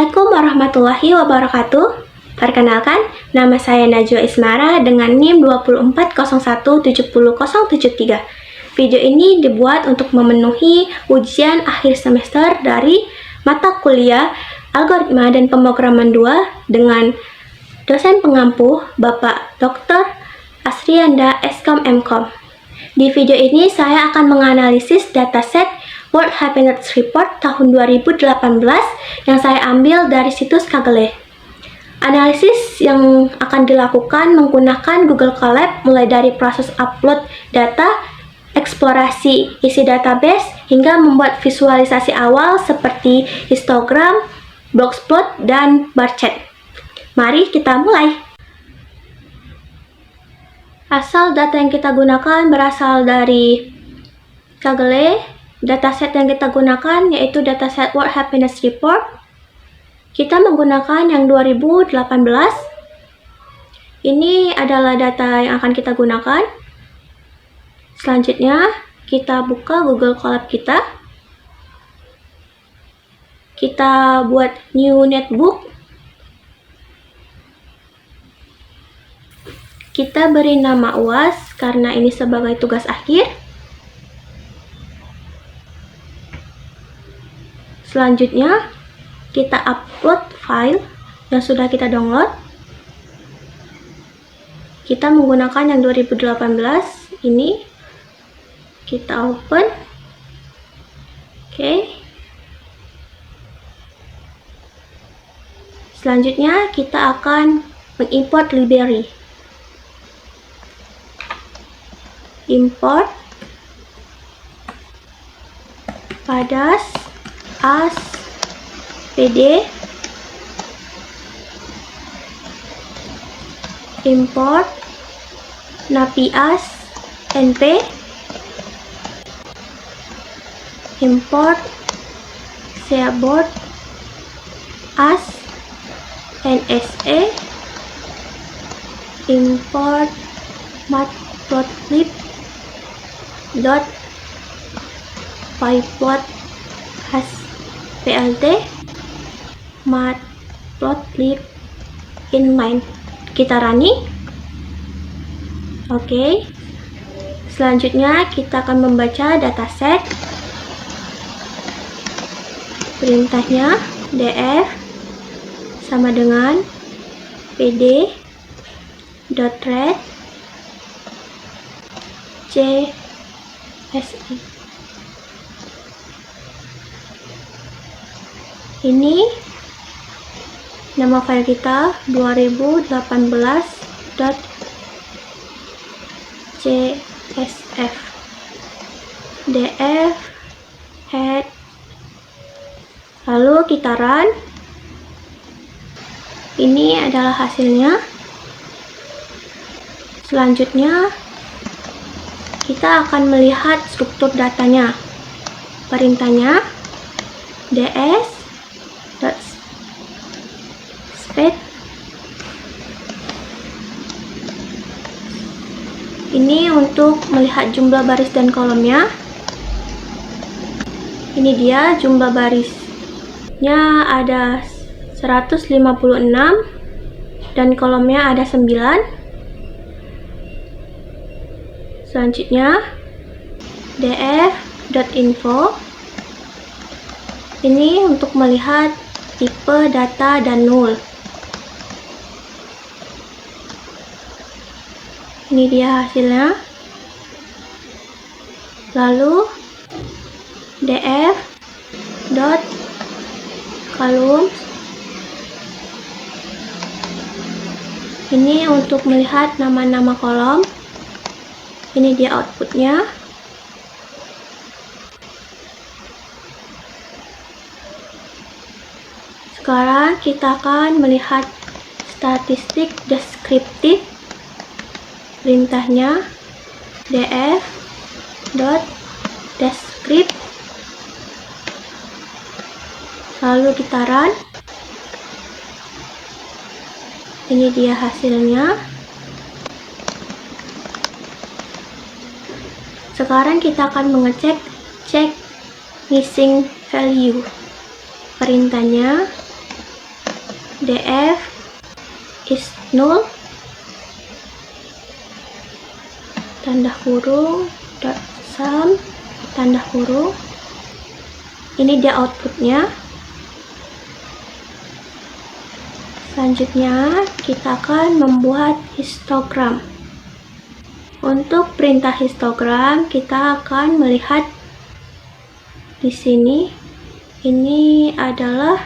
Assalamualaikum warahmatullahi wabarakatuh. Perkenalkan, nama saya Najwa Ismara dengan NIM 240170073. Video ini dibuat untuk memenuhi ujian akhir semester dari mata kuliah Algoritma dan Pemrograman 2 dengan dosen pengampu Bapak Dr. Asrianda Eskom Mkom. Di video ini saya akan menganalisis dataset World Happiness Report tahun 2018 yang saya ambil dari situs Kaggle. Analisis yang akan dilakukan menggunakan Google Colab mulai dari proses upload data, eksplorasi isi database, hingga membuat visualisasi awal seperti histogram, boxplot, dan bar chart. Mari kita mulai. Asal data yang kita gunakan berasal dari Kaggle. Dataset yang kita gunakan yaitu dataset World Happiness Report. Kita menggunakan yang 2018. Ini adalah data yang akan kita gunakan. Selanjutnya, kita buka Google Colab kita. Kita buat new netbook. Kita beri nama UAS karena ini sebagai tugas akhir. Selanjutnya, kita upload file yang sudah kita download. Kita menggunakan yang 2018 ini. Kita open. Oke. Selanjutnya, kita akan mengimport library. Import padas as pd, import napias np, import seaboard as nsa, import matplotlib dot pyplot as plt, matplotlib inline. Kita running. Oke. Selanjutnya kita akan membaca dataset. Perintahnya df sama dengan pd dot read cse. Ini nama file kita 2018.csf df head, lalu kita run. Ini adalah hasilnya. Selanjutnya kita akan melihat struktur datanya. Perintahnya ds.spread. Ini untuk melihat jumlah baris dan kolomnya. Ini dia jumlah barisnya ada 156 dan kolomnya ada 9. Selanjutnya df.info. Ini untuk melihat tipe data dan null. Ini dia hasilnya. Lalu df.columns. Ini untuk melihat nama-nama kolom. Ini dia outputnya. Sekarang kita akan melihat statistik deskriptif. Perintahnya df.descript. Lalu kita run. Ini dia hasilnya. Sekarang kita akan mengecek check missing value. Perintahnya df is null, tanda kurung, dot sum, tanda kurung. Ini dia outputnya. Selanjutnya kita akan membuat histogram. Untuk perintah histogram kita akan melihat di sini. Ini adalah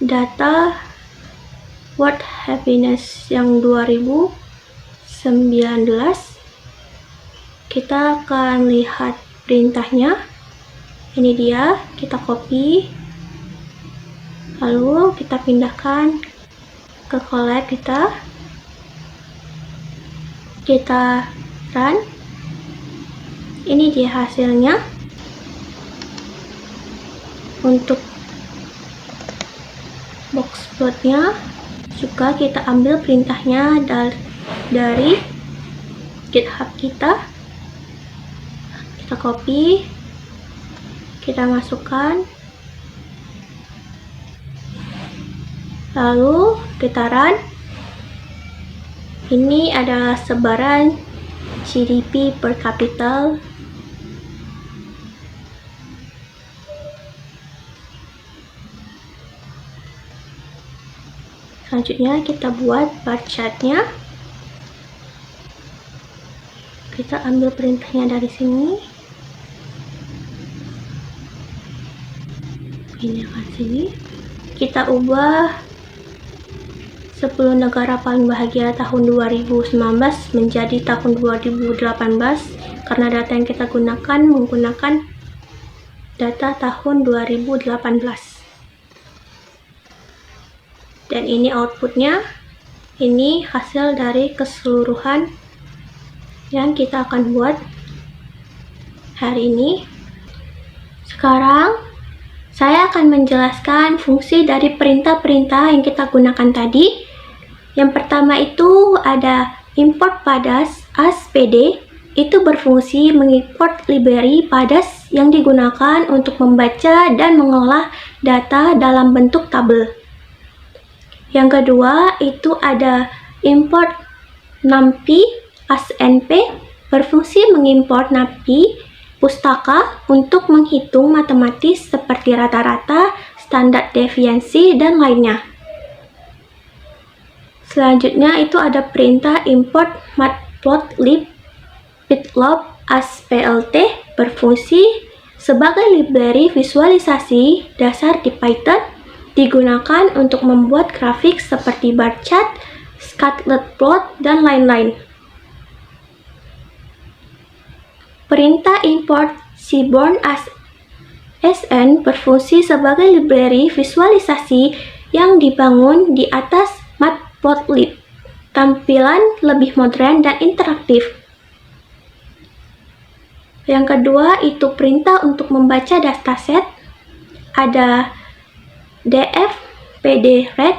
data World Happiness yang 2019. Kita akan lihat perintahnya. Ini dia, kita copy, lalu kita pindahkan ke collab kita run. Ini dia hasilnya. Untuk box plotnya juga kita ambil perintahnya dari GitHub kita copy, kita masukkan, lalu kita run. Ini adalah sebaran GDP per kapita. Selanjutnya kita buat bar chartnya. Kita ambil perintahnya dari sini. Pindahkan sini. Kita ubah 10 negara paling bahagia tahun 2019 menjadi tahun 2018 karena data yang kita gunakan menggunakan data tahun 2018. Dan ini outputnya. Ini hasil dari keseluruhan yang kita akan buat hari ini. Sekarang saya akan menjelaskan fungsi dari perintah-perintah yang kita gunakan tadi. Yang pertama itu ada import padas as pd, itu berfungsi mengimport library padas yang digunakan untuk membaca dan mengolah data dalam bentuk tabel. Yang kedua itu ada import numpy as np, berfungsi mengimport numpy pustaka untuk menghitung matematis seperti rata-rata, standar deviasi, dan lainnya. Selanjutnya itu ada perintah import matplotlib pythlob as plt, berfungsi sebagai library visualisasi dasar di Python, digunakan untuk membuat grafik seperti bar chart, scatter plot, dan lain-lain. Perintah import seaborn as sn berfungsi sebagai library visualisasi yang dibangun di atas matplotlib, tampilan lebih modern dan interaktif. Yang kedua itu perintah untuk membaca dataset. Ada df pd-read,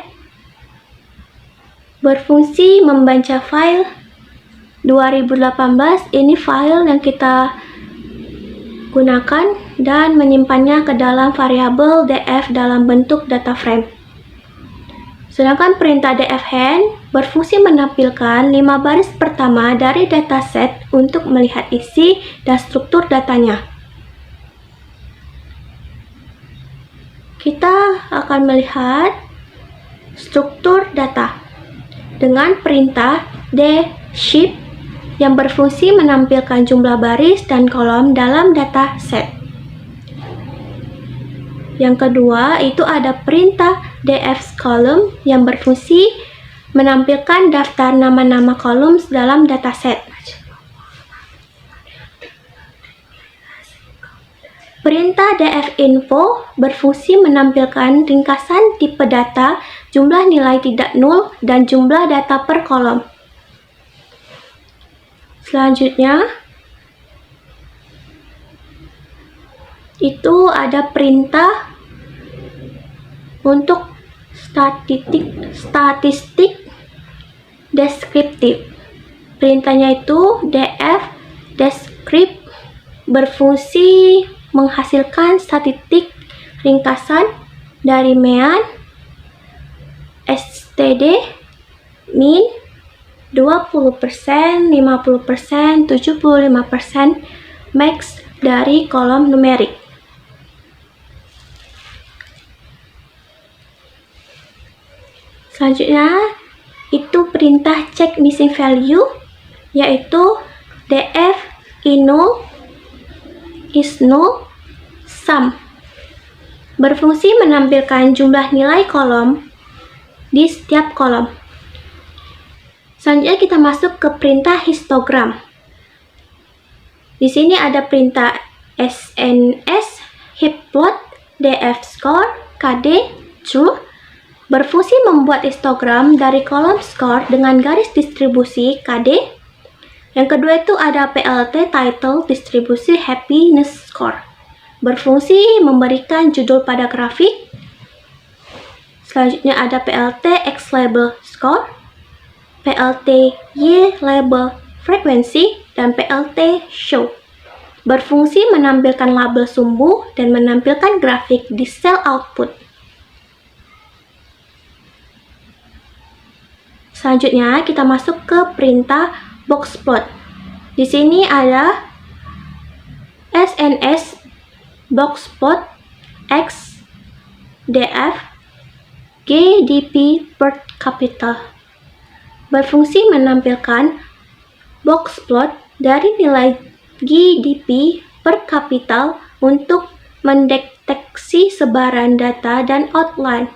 berfungsi membaca file 2018. Ini file yang kita gunakan dan menyimpannya ke dalam variabel df dalam bentuk data frame. Sedangkan perintah dfhen berfungsi menampilkan 5 baris pertama dari dataset untuk melihat isi dan struktur datanya. Kita akan melihat struktur data dengan perintah dshift yang berfungsi menampilkan jumlah baris dan kolom dalam dataset. Yang kedua itu ada perintah dfcolumn yang berfungsi menampilkan daftar nama-nama kolom dalam dataset. Perintah dfinfo berfungsi menampilkan ringkasan tipe data, jumlah nilai tidak nol, dan jumlah data per kolom. Selanjutnya itu ada perintah untuk statistik deskriptif. Perintahnya itu df descript berfungsi menghasilkan statistik ringkasan dari Mean, STD, Min, 20%, 50%, 75%, Max dari kolom numerik. Selanjutnya, itu perintah check missing value, yaitu df, ino, isno, sum. Berfungsi menampilkan jumlah nilai kolom di setiap kolom. Selanjutnya kita masuk ke perintah histogram. Di sini ada perintah SNS, hipplot, df score, kd, true. Berfungsi membuat histogram dari kolom score dengan garis distribusi kd. Yang kedua itu ada plt, title, distribusi happiness score. Berfungsi memberikan judul pada grafik. Selanjutnya ada plt, x label score, plt, y label frekuensi, dan plt show. Berfungsi menampilkan label sumbu dan menampilkan grafik di sel output. Selanjutnya kita masuk ke perintah boxplot. Di sini ada SNS boxplot X df GDP per capita. Berfungsi menampilkan boxplot dari nilai GDP per kapita untuk mendeteksi sebaran data dan outline.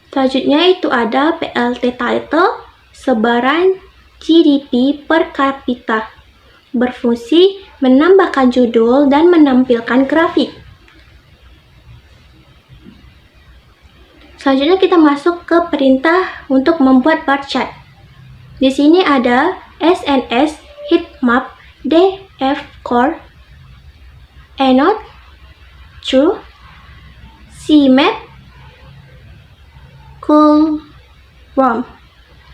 Selanjutnya itu ada plt title, sebaran GDP per kapita. Berfungsi menambahkan judul dan menampilkan grafik. Selanjutnya kita masuk ke perintah untuk membuat bar chart. Di sini ada SNS, heatmap, df core, anode, true, cmap, coolworm.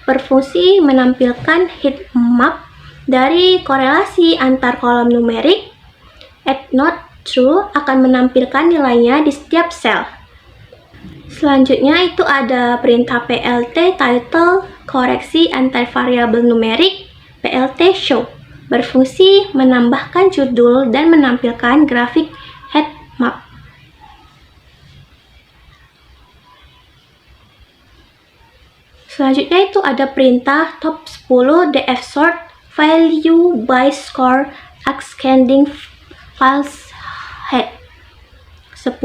Berfungsi menampilkan heatmap dari korelasi antar kolom numerik. Not true akan menampilkan nilainya di setiap sel. Selanjutnya itu ada perintah plt title, koreksi antar variabel numerik, plt show. Berfungsi menambahkan judul dan menampilkan grafik heatmap. Selanjutnya itu ada perintah top 10 df sort value by score ascending files head. 10.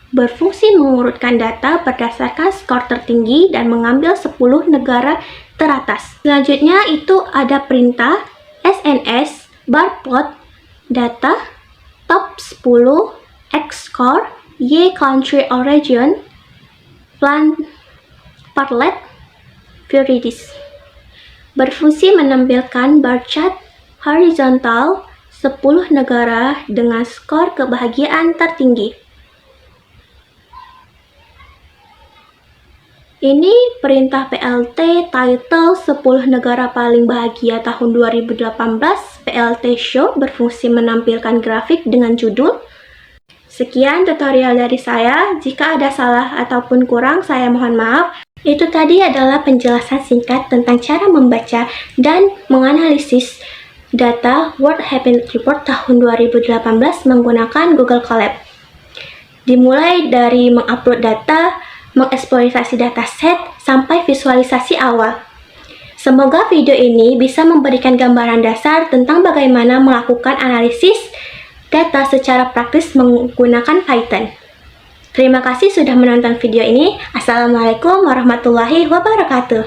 Berfungsi mengurutkan data berdasarkan skor tertinggi dan mengambil 10 negara teratas. Selanjutnya itu ada perintah SNS bar plot data top 10 X score Y country origin plan parlet viridis. Berfungsi menampilkan bar chart horizontal 10 negara dengan skor kebahagiaan tertinggi. Ini perintah plt title 10 negara paling bahagia tahun 2018, plt show berfungsi menampilkan grafik dengan judul. Sekian tutorial dari saya. Jika ada salah ataupun kurang, saya mohon maaf. Itu tadi adalah penjelasan singkat tentang cara membaca dan menganalisis data World Happiness Report tahun 2018 menggunakan Google Colab. Dimulai dari mengupload data, mengeksploitasi dataset, sampai visualisasi awal. Semoga video ini bisa memberikan gambaran dasar tentang bagaimana melakukan analisis data secara praktis menggunakan Python. Terima kasih sudah menonton video ini. Assalamualaikum warahmatullahi wabarakatuh.